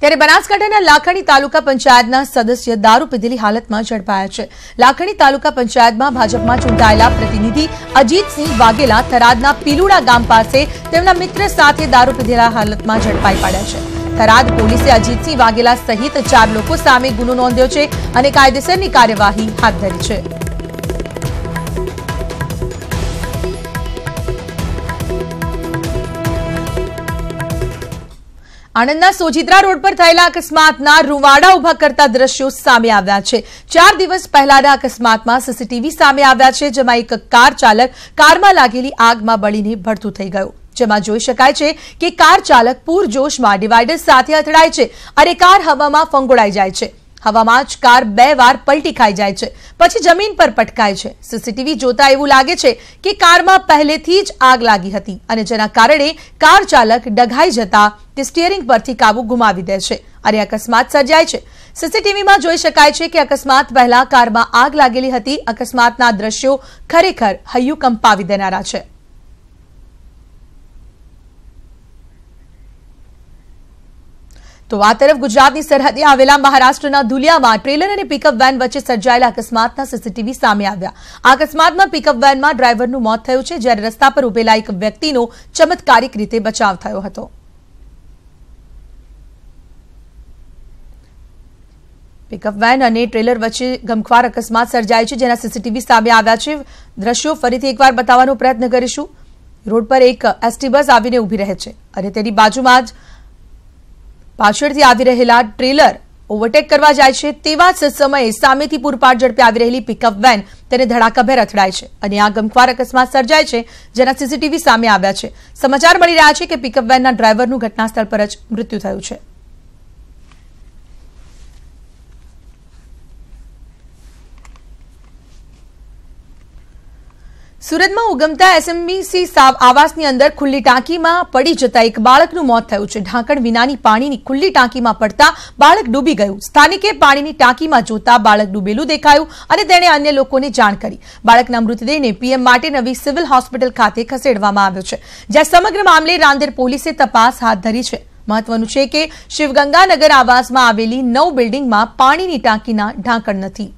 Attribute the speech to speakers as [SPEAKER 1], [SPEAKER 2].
[SPEAKER 1] ત્યારે બનાસકાંઠાના લાખણી તાલુકા પંચાયતના સદસ્ય દારૂ પીધેલી હાલતમાં ઝડપાયા છે। લાખણી તાલુકા પંચાયતમાં ભાજપમાં ચૂંટાયેલા પ્રતિનિધિ અજીતસિંહ વાઘેલા થરાદના પીલુડા ગામ પાસે તેમના મિત્ર સાથે દારૂ પીધેલા હાલતમાં ઝડપાઈ પડ્યા છે। થરાદ પોલીસે અજીતસિંહ વાઘેલા સહિત 4 લોકો સામે ગુનો નોંધ્યો છે અને કાયદેસરની કાર્યવાહી હાથ ધરી છે। આણંદના સોજિત્રા રોડ પર થયેલા અકસ્માતના રૂવાડા ઉભા કરતા દ્રશ્યો સામે આવ્યા છે। 4 દિવસ પહેલાના અકસ્માતમાં સીસીટીવી સામે આવ્યા છે, જેમાં એક કાર ચાલક કારમાં લાગેલી આગમાં બળીને ભડથું થઈ ગયો। જેમાં જોઈ શકાય છે કે કાર ચાલક પૂરજોશમાં ડિવાઈડર સાથે અથડાય છે અને કાર હવામાં ફંગોળાઈ જાય છે। હવામાં જ કાર 2 વાર પલટી ખાઈ જાય છે, પછી જમીન પર પટકાય છે। સીસીટીવી જોતા એવું લાગે છે કે કારમાં પહેલેથી જ આગ લાગી હતી અને જેના કારણે કાર ચાલક ડઘાઈ જતા તે સ્ટીયરિંગ પરથી કાબુ ગુમાવી દે છે અને અકસ્માત સર્જાય છે। સીસીટીવીમાં જોઈ શકાય છે કે અકસ્માત પહેલા કારમાં આગ લાગેલી હતી। અકસ્માતના દ્રશ્યો ખરેખર હૈયું કંપાવી દેનારા છે। તો આ તરફ ગુજરાતની સરહદે આવેલા મહારાષ્ટ્રના ધુલિયામાં ટ્રેલર અને પિકઅપ વેન વચ્ચે સર્જાયેલા અકસ્માતના સીસીટીવી સામે આવ્યા। આ અકસ્માતમાં પિકઅપ વેનમાં ડ્રાઈવરનું મોત થયું છે, જ્યારે રસ્તા પર ઉભેલા એક વ્યક્તિનો ચમત્કારિક રીતે બચાવ થયો હતો। પિકઅપ વેન અને ટ્રેલર વચ્ચે ગમખ્વાર અકસ્માત સર્જાય છે, જેના સીસીટીવી સામે આવ્યા છે। દ્રશ્યો ફરીથી એકવાર બતાવવાનો પ્રયત્ન કરીશું। રોડ પર એક એસટી બસ આવીને ઊભી રહે છે અને તેની બાજુમાં જ પાછળથી આવી રહેલા ટ્રેલર ઓવરટેક કરવા જાય છે। તેવા જ સમયે સામેથી પૂરપાટ ઝડપે આવી રહેલી પિકઅપ વેન તેને ધડાકાભેર અથડાય છે અને આ ગમખ્વાર અકસ્માત સર્જાય છે, જેના સીસીટીવી સામે આવ્યા છે। સમાચાર મળી રહ્યા છે કે પિકઅપ વેનના ડ્રાઈવરનું ઘટના સ્થળ પર જ મૃત્યુ થયું છે। સુરતમાં ઉગમતા એસએમબીસી આવાસની અંદર ખુલ્લી ટાંકીમાં પડી જતા એક બાળકનું મોત થયું છે। ઢાંકણ વિનાની પાણીની ખુલ્લી ટાંકીમાં પડતા બાળક ડૂબી ગયું। સ્થાનિકે પાણીની ટાંકીમાં જોતા બાળક ડૂબેલું દેખાયું અને તેણે અન્ય લોકોને જાણ કરી। બાળકના મૃતદેહને પીએમ માટે નવી સિવિલ હોસ્પિટલ ખાતે ખસેડવામાં આવ્યો છે, જ્યાં સમગ્ર મામલે રાંદેર પોલીસે તપાસ હાથ ધરી છે। મહત્વનું છે કે શિવગંગાનગર આવાસમાં આવેલી 9 બિલ્ડિંગમાં પાણીની ટાંકીના ઢાંકણ નથી।